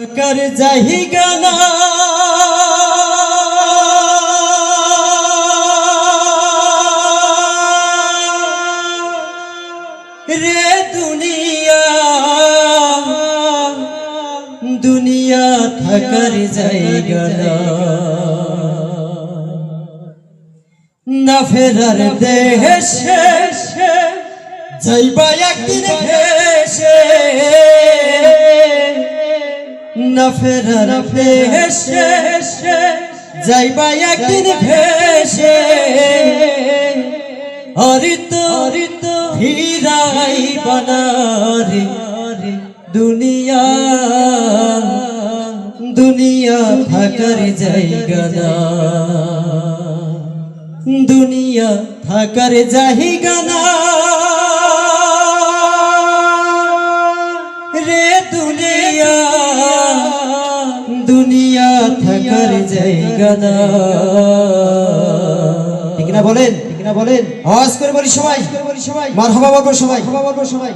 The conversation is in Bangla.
থাকার জায়গা না রে দুনিয়া দুনিয়া থাকার জায়গা না ফেরার দেশে যাইবা একদিন ভেসে না ফেরার দেশে যাইবা একদিন ভেসে হরিতো ফিরাই বানারে দুনিয়া দুনিয়া থাকার জায়গা না দুনিয়া থাকার জায়গা না রে দুনিয়া দুনিয়া থাকার জায়গা না ঠিক না বলেন আওয়াজ করে বলি সবাই মারহাবা বলবো সবাই